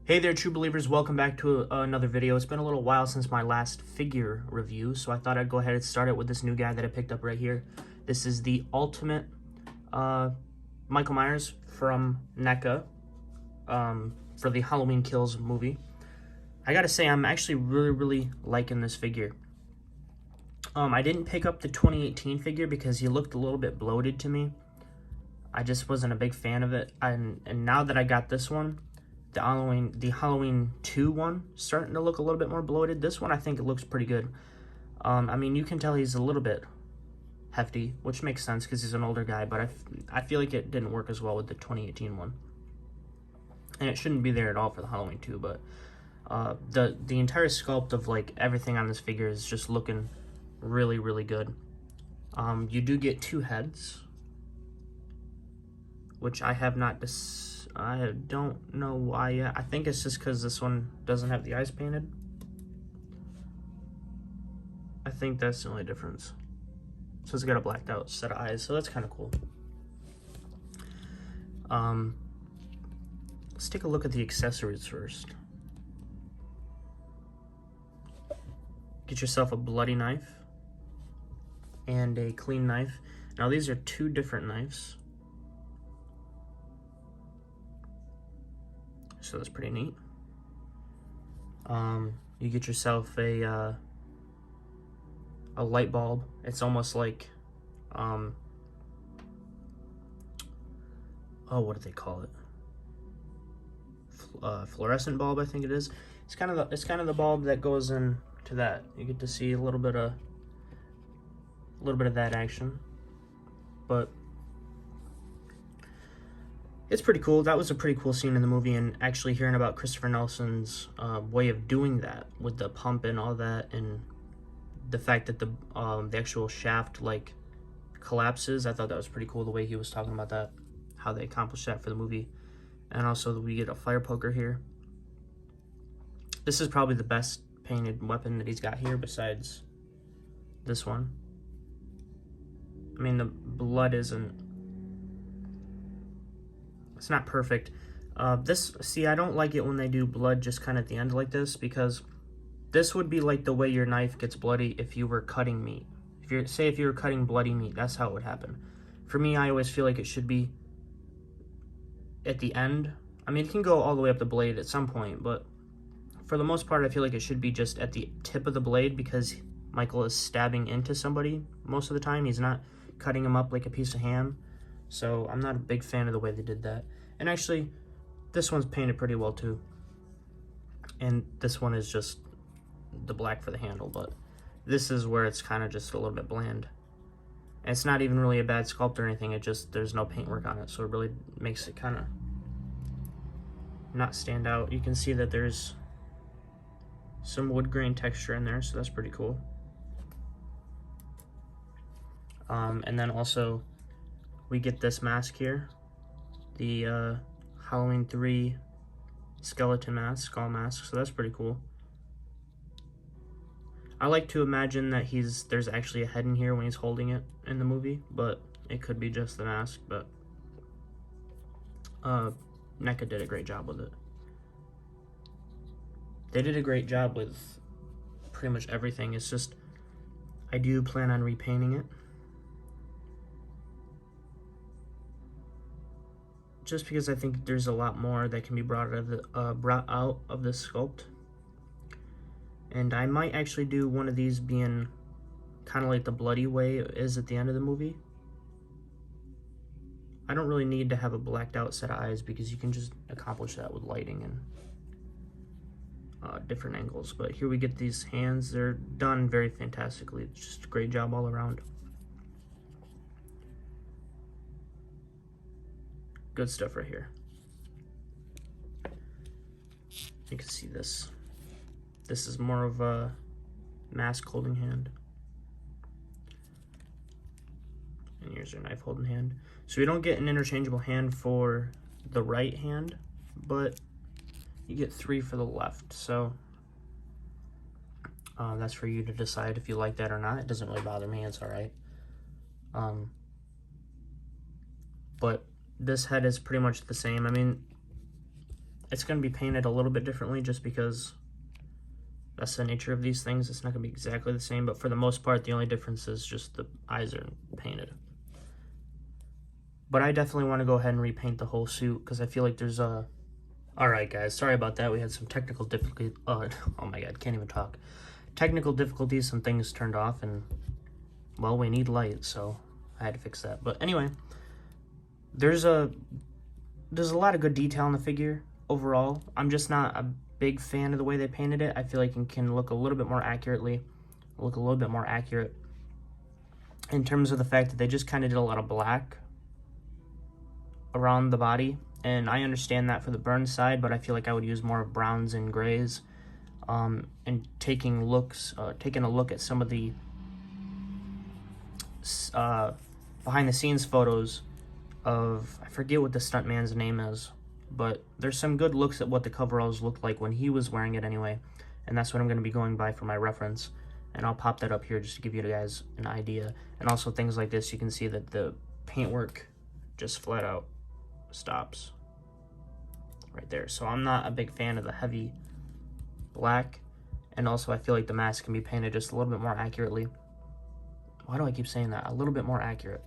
Hey there, true believers. Welcome back to another video. It's been a little while since my last figure review, so I thought I'd go ahead and start it with this new guy that I picked up right here. This is the Ultimate Michael Myers from Neca for the Halloween Kills movie. I gotta say, I'm actually really liking this figure. I didn't pick up the 2018 figure because he looked a little bit bloated to me. I just wasn't a big fan of it, and now that I got this one, the Halloween 2 one, starting to look a little bit more bloated. This one, I think it looks pretty good. I mean, you can tell he's a little bit hefty, which makes sense because he's an older guy, but I feel like it didn't work as well with the 2018 one. And it shouldn't be there at all for the Halloween 2, but the entire sculpt of like everything on this figure is just looking really good. You do get two heads, which I have not I don't know why yet. I think it's just because this one doesn't have the eyes painted. I think that's the only difference. So it's got a blacked out set of eyes, so that's kind of cool. Let's take a look at the accessories first. Get yourself a bloody knife and a clean knife. Now these are two different knives, so that's pretty neat. You get yourself a light bulb. It's almost like oh, what do they call it? Fluorescent bulb, I think it is. It's kind of the bulb that goes into that. You get to see a little bit of that action, but it's pretty cool. That was a pretty cool scene in the movie, and actually hearing about Christopher Nelson's way of doing that with the pump and all that, and the fact that the actual shaft like collapses, I thought that was pretty cool, the way he was talking about that, how they accomplished that for the movie. And also we get a fire poker here. This is probably the best painted weapon that he's got here besides this one. I mean, the blood isn't, it's not perfect. See, I don't like it when they do blood just kind of at the end like this, because this would be like the way your knife gets bloody if you were cutting meat. If you were cutting bloody meat, that's how it would happen. For me, I always feel like it should be at the end. I mean, it can go all the way up the blade at some point, but for the most part, I feel like it should be just at the tip of the blade, because Michael is stabbing into somebody most of the time. He's not cutting him up like a piece of ham. So I'm not a big fan of the way they did that. And actually, this one's painted pretty well too. And this one is just the black for the handle, but this is where it's kind of just a little bit bland. And it's not even really a bad sculpt or anything, it just, there's no paintwork on it, so it really makes it kind of not stand out. You can see that there's some wood grain texture in there, so that's pretty cool. And then also we get this mask here, the Halloween 3 skeleton mask, skull mask, so that's pretty cool. I like to imagine that there's actually a head in here when he's holding it in the movie, but it could be just the mask. But NECA did a great job with it. They did a great job with pretty much everything. It's just, I do plan on repainting it, just because I think there's a lot more that can be brought out of this sculpt. And I might actually do one of these being kind of like the bloody way is at the end of the movie. I don't really need to have a blacked out set of eyes, because you can just accomplish that with lighting and different angles. But here we get these hands. They're done very fantastically. It's just a great job all around. Good stuff right here. You can see this. This is more of a mask holding hand. And here's your knife holding hand. So we don't get an interchangeable hand for the right hand, but you get 3 for the left. So that's for you to decide if you like that or not. It doesn't really bother me, it's all right. But this head is pretty much the same. I mean, It's going to be painted a little bit differently just because that's the nature of these things. It's not going to be exactly the same, but for the most part, the only difference is just the eyes are painted. But I definitely want to go ahead and repaint the whole suit because I feel like there's a... Alright guys, sorry about that. We had some technical difficulties. Oh my god, can't even talk. Technical difficulties, some things turned off, and, well, we need light, so I had to fix that. But anyway, there's a lot of good detail in the figure overall. I'm just not a big fan of the way they painted it. I feel like it can look a little bit more accurate in terms of the fact that they just kind of did a lot of black around the body. And I understand that for the burn side, but I feel like I would use more browns and grays. And taking a look at some of the behind the scenes photos of, I forget what the stuntman's name is, but there's some good looks at what the coveralls looked like when he was wearing it anyway, and that's what I'm going to be going by for my reference, and I'll pop that up here just to give you guys an idea. And also things like this, you can see that the paintwork just flat out stops right there. So I'm not a big fan of the heavy black, and also I feel like the mask can be painted just a little bit more accurately. Why do I keep saying that? A little bit more accurate.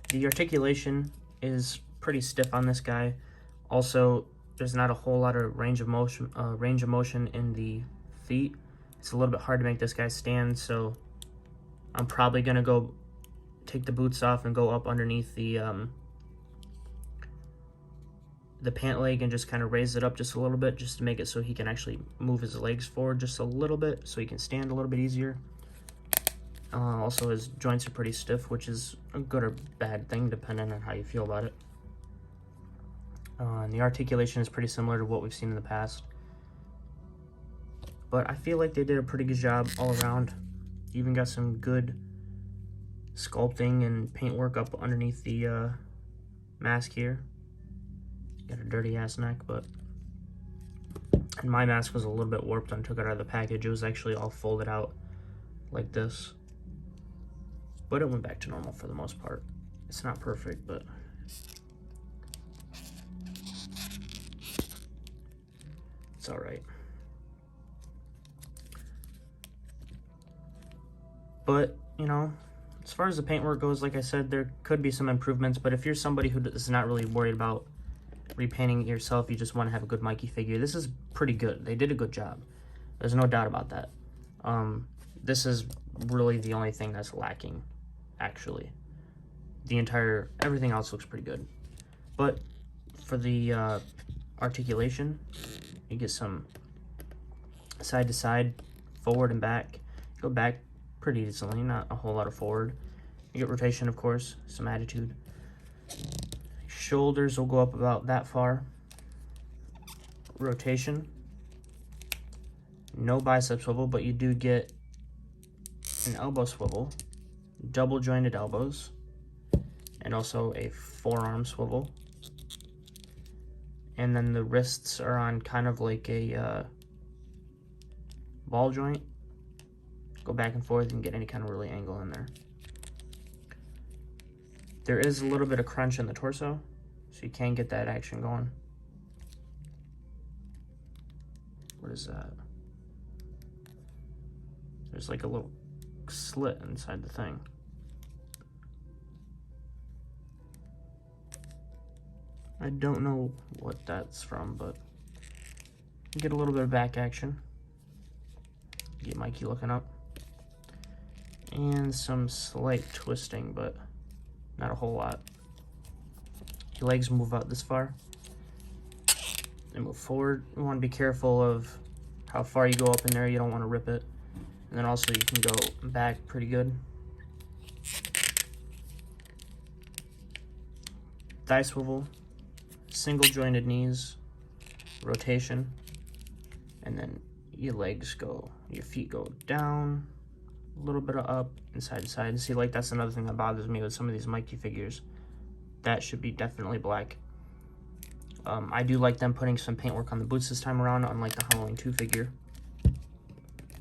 The articulation is pretty stiff on this guy. Also, there's not a whole lot of range of motion in the feet. It's a little bit hard to make this guy stand, so I'm probably gonna go take the boots off and go up underneath the pant leg and just kind of raise it up just a little bit, just to make it so he can actually move his legs forward just a little bit so he can stand a little bit easier. Also, his joints are pretty stiff, which is a good or bad thing depending on how you feel about it. And the articulation is pretty similar to what we've seen in the past, but I feel like they did a pretty good job all around. You even got some good sculpting and paintwork up underneath the mask here. Got a dirty ass neck, but... And my mask was a little bit warped when I took it out of the package. It was actually all folded out like this, but it went back to normal for the most part. It's not perfect, but it's all right. But, you know, as far as the paintwork goes, like I said, there could be some improvements, but if you're somebody who is not really worried about repainting it yourself, you just want to have a good Mikey figure, this is pretty good. They did a good job. There's no doubt about that. This is really the only thing that's lacking, actually. Everything else looks pretty good. But for the articulation, you get some side to side, forward and back. Go back pretty decently, not a whole lot of forward. You get rotation, of course, some attitude. Shoulders will go up about that far. Rotation. No bicep swivel, but you do get an elbow swivel, double jointed elbows, and also a forearm swivel. And then the wrists are on kind of like a ball joint. Go back and forth and get any kind of really angle in there. There is a little bit of crunch in the torso, so you can get that action going. What is that? There's like a little slit inside the thing. I don't know what that's from, but you get a little bit of back action. Get Mikey looking up. And some slight twisting, but not a whole lot. Your legs move out this far. They move forward. You want to be careful of how far you go up in there. You don't want to rip it. And then also you can go back pretty good. Thigh swivel, single jointed knees, rotation, and then your feet go down, a little bit of up and side to side. And see, like, that's another thing that bothers me with some of these Mikey figures. That should be definitely black. I do like them putting some paintwork on the boots this time around, unlike the Halloween 2 figure,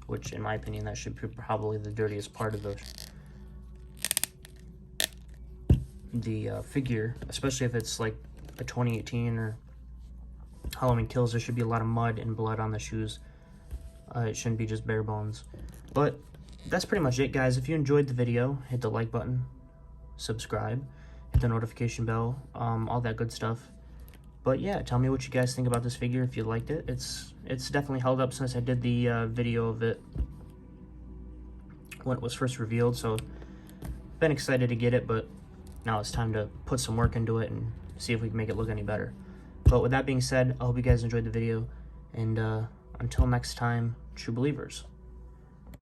which, in my opinion, that should be probably the dirtiest part of the figure, especially if it's like a 2018 or Halloween Kills, there should be a lot of mud and blood on the shoes. It shouldn't be just bare bones. But that's pretty much it, guys. If you enjoyed the video, hit the like button, subscribe, hit the notification bell, all that good stuff. But yeah, tell me what you guys think about this figure, if you liked it. It's definitely held up since I did the video of it when it was first revealed, so been excited to get it, but now it's time to put some work into it and see if we can make it look any better. But with that being said, I hope you guys enjoyed the video, and until next time, true believers.